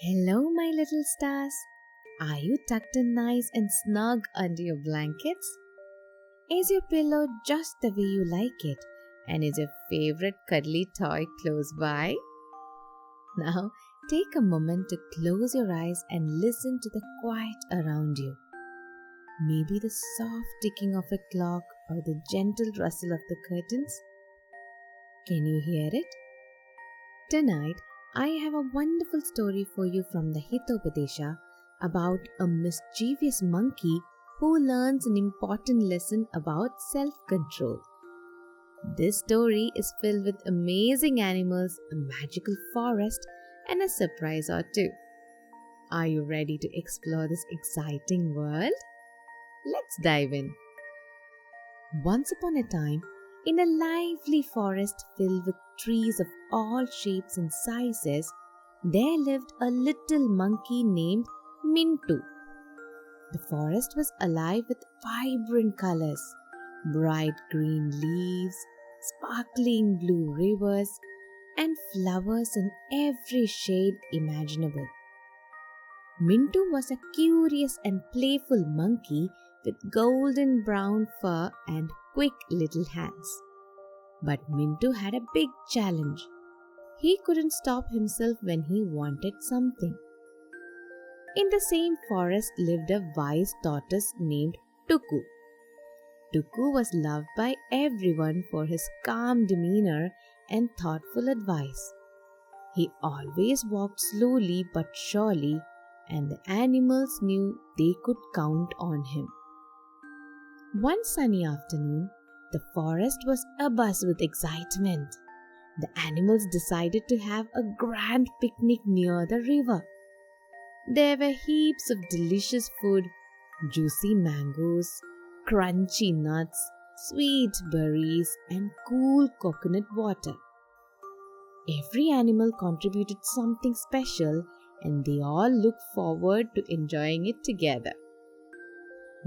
Hello, my little stars. Are you tucked in nice and snug under your blankets? Is your pillow just the way you like it? And is your favorite cuddly toy close by? Now, take a moment to close your eyes and listen to the quiet around you. Maybe the soft ticking of a clock or the gentle rustle of the curtains. Can you hear it? Tonight, I have a wonderful story for you from the Hitopadesha about a mischievous monkey who learns an important lesson about self control. This story is filled with amazing animals, a magical forest, and a surprise or two. Are you ready to explore this exciting world? Let's dive in. Once upon a time, in a lively forest filled with trees of all shapes and sizes, there lived a little monkey named Mintu. The forest was alive with vibrant colors, bright green leaves, sparkling blue rivers, and flowers in every shade imaginable. Mintu was a curious and playful monkey with golden brown fur and quick little hands. But Mintu had a big challenge. He couldn't stop himself when he wanted something. In the same forest lived a wise tortoise named Tuku. Tuku was loved by everyone for his calm demeanor and thoughtful advice. He always walked slowly but surely, and the animals knew they could count on him. One sunny afternoon, the forest was abuzz with excitement. The animals decided to have a grand picnic near the river. There were heaps of delicious food, juicy mangoes, crunchy nuts, sweet berries, and cool coconut water. Every animal contributed something special, and they all looked forward to enjoying it together.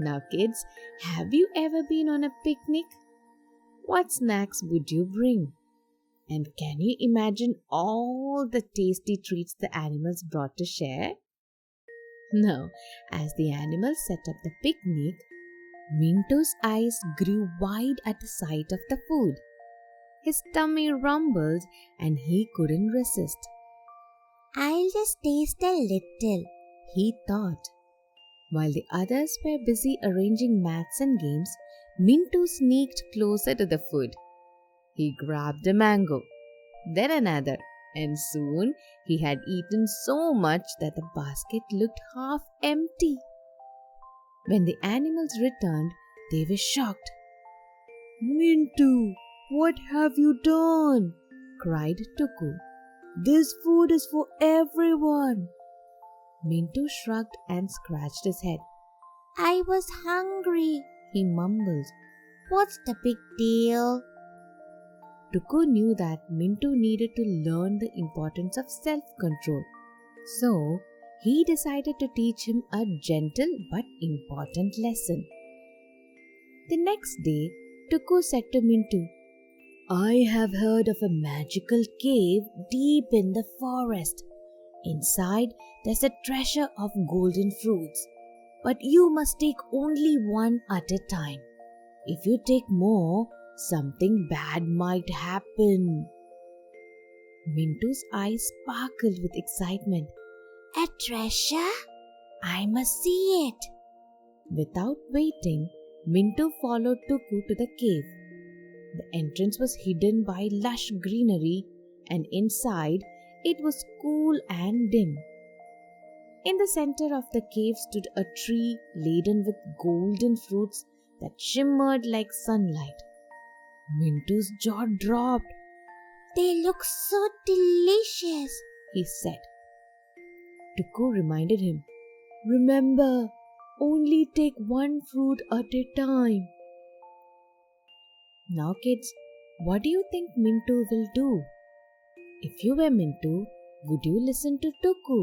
Now, kids, have you ever been on a picnic? What snacks would you bring? And can you imagine all the tasty treats the animals brought to share? Now, as the animals set up the picnic, Minto's eyes grew wide at the sight of the food. His tummy rumbled and he couldn't resist. I'll just taste a little. He thought. While the others were busy arranging mats and games, Mintu sneaked closer to the food. He grabbed a mango, then another, and soon he had eaten so much that the basket looked half empty. When the animals returned, they were shocked. "Mintu, what have you done?" cried Tuku. "This food is for everyone." Mintu shrugged and scratched his head. I was hungry, He mumbled. What's the big deal? Tuku knew that Mintu needed to learn the importance of self-control. So, he decided to teach him a gentle but important lesson. The next day, Tuku said to Mintu, "I have heard of a magical cave deep in the forest. Inside, there's a treasure of golden fruits. But you must take only one at a time. If you take more, something bad might happen." Mintu's eyes sparkled with excitement. A treasure? I must see it. Without waiting, Mintu followed Tuku to the cave. The entrance was hidden by lush greenery, and inside it was cool and dim. In the center of the cave stood a tree laden with golden fruits that shimmered like sunlight. Mintu's jaw dropped. They look so delicious, He said. Tuku reminded him, "Remember, only take one fruit at a time." Now, kids, what do you think Mintu will do? If you were Mintu, would you listen to Tuku?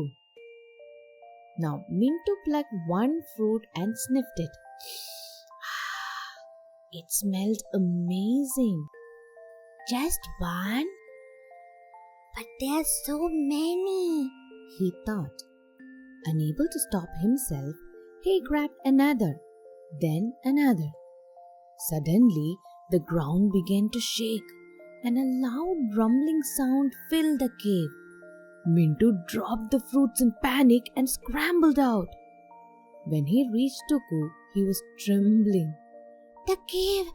Now, Mintu plucked one fruit and sniffed it. It smelled amazing. Just one? But there are so many. he thought. Unable to stop himself, he grabbed another, then another. Suddenly, the ground began to shake and a loud rumbling sound filled the cave. Mintu dropped the fruits in panic and scrambled out. When he reached Tuku, he was trembling. The cave,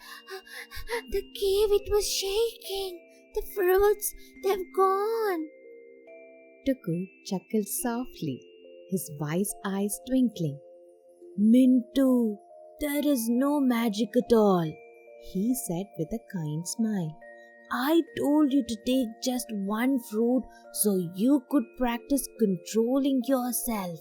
it was shaking. The fruits, they've gone. Tuku chuckled softly, his wise eyes twinkling. Mintu, there is no magic at all, he said with a kind smile. I told you to take just one fruit so you could practice controlling yourself.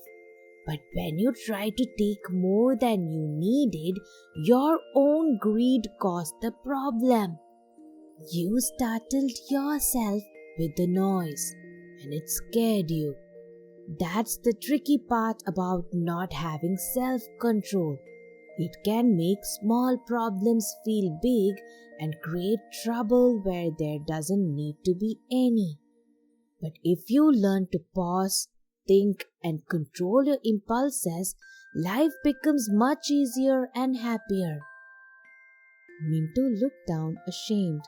But when you tried to take more than you needed, your own greed caused the problem. You startled yourself with the noise, and it scared you. That's the tricky part about not having self-control. It can make small problems feel big and create trouble where there doesn't need to be any. But if you learn to pause, think, and control your impulses, life becomes much easier and happier. Mintu looked down ashamed.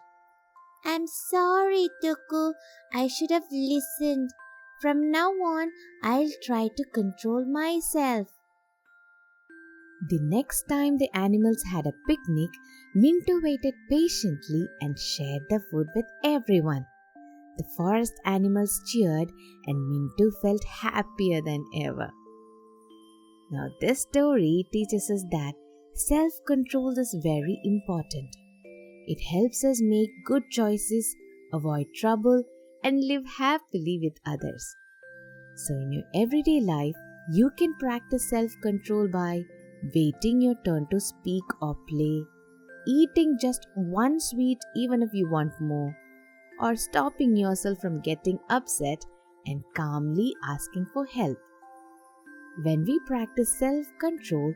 I'm sorry, Tuku. I should have listened. From now on, I'll try to control myself. The next time the animals had a picnic, Mintu waited patiently and shared the food with everyone. The forest animals cheered and Mintu felt happier than ever. Now, this story teaches us that self-control is very important. It helps us make good choices, avoid trouble, and live happily with others. So, in your everyday life, you can practice self-control by waiting your turn to speak or play, eating just one sweet even if you want more, or stopping yourself from getting upset and calmly asking for help. When we practice self-control,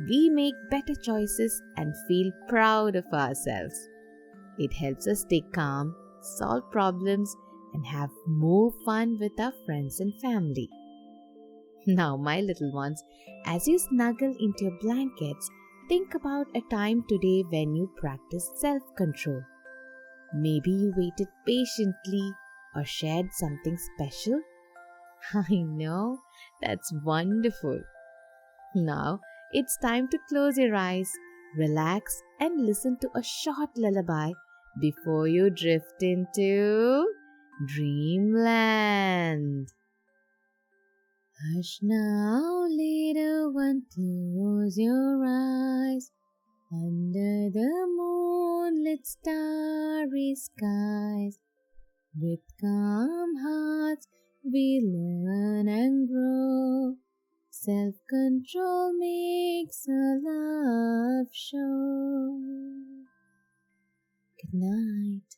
we make better choices and feel proud of ourselves. It helps us stay calm, solve problems, and have more fun with our friends and family. Now, my little ones, as you snuggle into your blankets, think about a time today when you practiced self-control. Maybe you waited patiently or shared something special. I know, that's wonderful. Now, it's time to close your eyes, relax, and listen to a short lullaby before you drift into dreamland. Hush now, little one, close your eyes. Under the moonlit starry skies, with calm hearts we learn and grow. Self-control makes a love show. Good night.